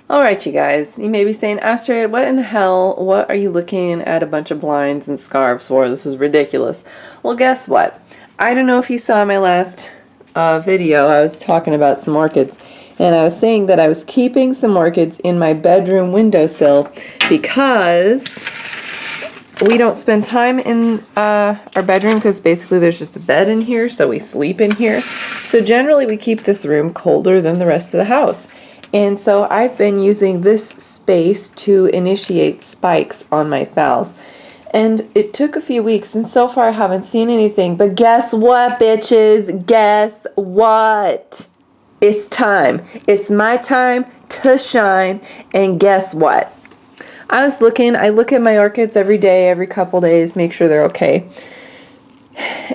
Alright, you guys, you may be saying, Astrid, what in the hell, what are you looking at a bunch of blinds and scarves for? This is ridiculous. Well, guess what? I don't know if you saw my last video. I was talking about some orchids, and I was saying that I was keeping some orchids in my bedroom windowsill because we don't spend time in our bedroom because basically there's just a bed in here, so we sleep in here. So generally we keep this room colder than the rest of the house. And so I've been using this space to initiate spikes on my phals. And it took a few weeks, and so far I haven't seen anything. But guess what, bitches? Guess what? It's time. It's my time to shine. And guess what? I look at my orchids every day, every couple days, make sure they're okay.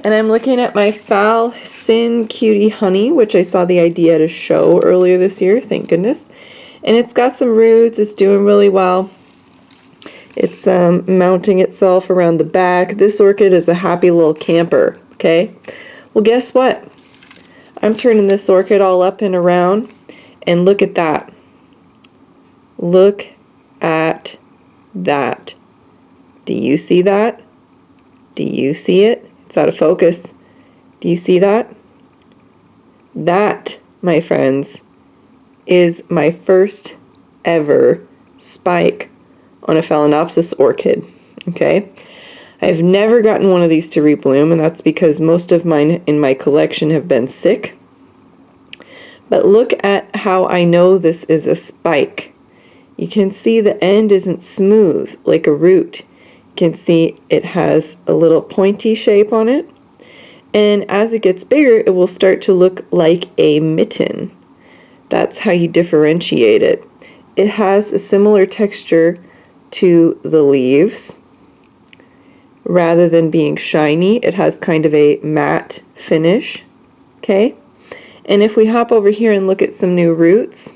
And I'm looking at my Phal Sin Cutie Honey, which I saw the idea to show earlier this year, thank goodness. And it's got some roots, it's doing really well. It's mounting itself around the back. This orchid is a happy little camper, okay? Well, guess what? I'm turning this orchid all up and around, and look at that. Look at that. Do you see that? Do you see it? It's out of focus. Do you see that? That, my friends, is my first ever spike on a Phalaenopsis orchid. Okay? I've never gotten one of these to rebloom, and that's because most of mine in my collection have been sick. But look at how I know this is a spike. You can see the end isn't smooth like a root. You can see it has a little pointy shape on it, and as it gets bigger it will start to look like a mitten. That's how you differentiate it. It has a similar texture to the leaves. Rather than being shiny, it has kind of a matte finish. Okay? And if we hop over here and look at some new roots,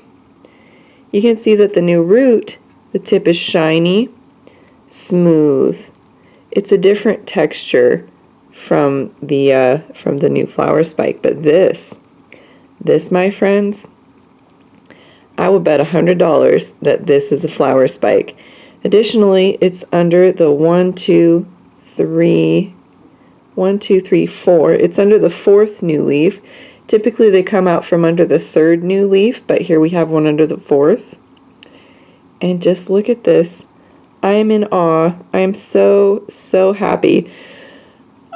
you can see that the new root, the tip is shiny, smooth. It's a different texture from the new flower spike, but this, my friends, I will bet $100 that this is a flower spike. Additionally, it's under the 1, 2, 3, 4. It's under the 4th new leaf. Typically they come out from under the 3rd new leaf, but here we have one under the 4th. And just look at this. I am in awe. I am so happy.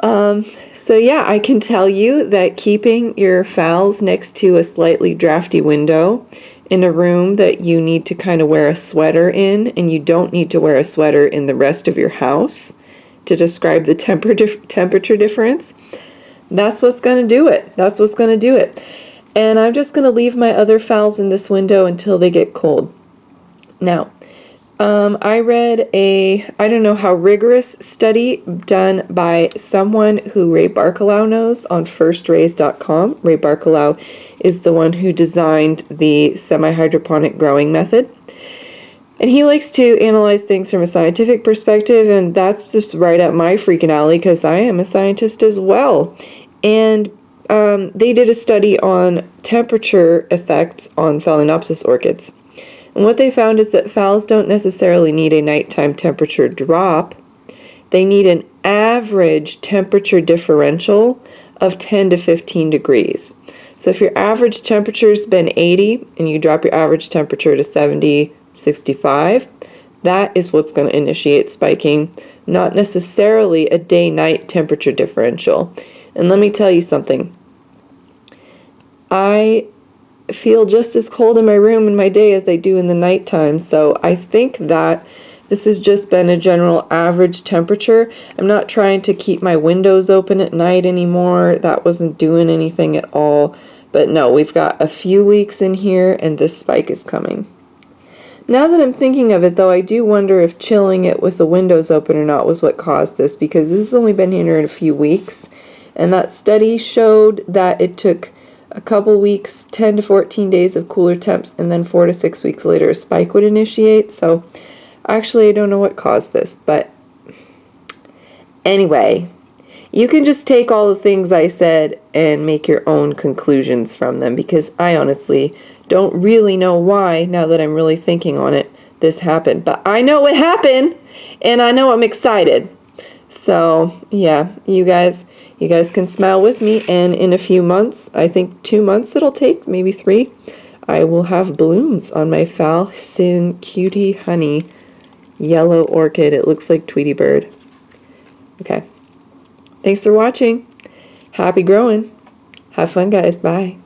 So yeah, I can tell you that keeping your phals next to a slightly drafty window in a room that you need to kind of wear a sweater in, and you don't need to wear a sweater in the rest of your house to describe the temperature difference, that's what's going to do it. That's what's going to do it. And I'm just going to leave my other phals in this window until they get cold. Now, I read I don't know how rigorous study done by someone who Ray Barkalow knows on firstrays.com. Ray Barkalow is the one who designed the semi-hydroponic growing method. And he likes to analyze things from a scientific perspective, and that's just right up my freaking alley because I am a scientist as well. And they did a study on temperature effects on Phalaenopsis orchids. And what they found is that phals don't necessarily need a nighttime temperature drop. They need an average temperature differential of 10 to 15 degrees. So if your average temperature's been 80 and you drop your average temperature to 70, 65, that is what's going to initiate spiking, not necessarily a day-night temperature differential. And let me tell you something. I feel just as cold in my room in my day as I do in the nighttime, so I think that this has just been a general average temperature. I'm not trying to keep my windows open at night anymore. That wasn't doing anything at all. But no, we've got a few weeks in here and this spike is coming. Now that I'm thinking of it, though, I do wonder if chilling it with the windows open or not was what caused this, because this has only been here in a few weeks, and that study showed that it took a couple weeks, 10 to 14 days of cooler temps, and then 4 to 6 weeks later a spike would initiate. So actually I don't know what caused this, but anyway, you can just take all the things I said and make your own conclusions from them, because I honestly Don't really know why, now that I'm really thinking on it, this happened. But I know it happened, and I know I'm excited. So, yeah, you guys can smile with me, and in a few months, I think 2 months it'll take, maybe 3, I will have blooms on my Phalaenopsis Cutie Honey yellow orchid. It looks like Tweety Bird. Okay. Thanks for watching. Happy growing. Have fun, guys. Bye.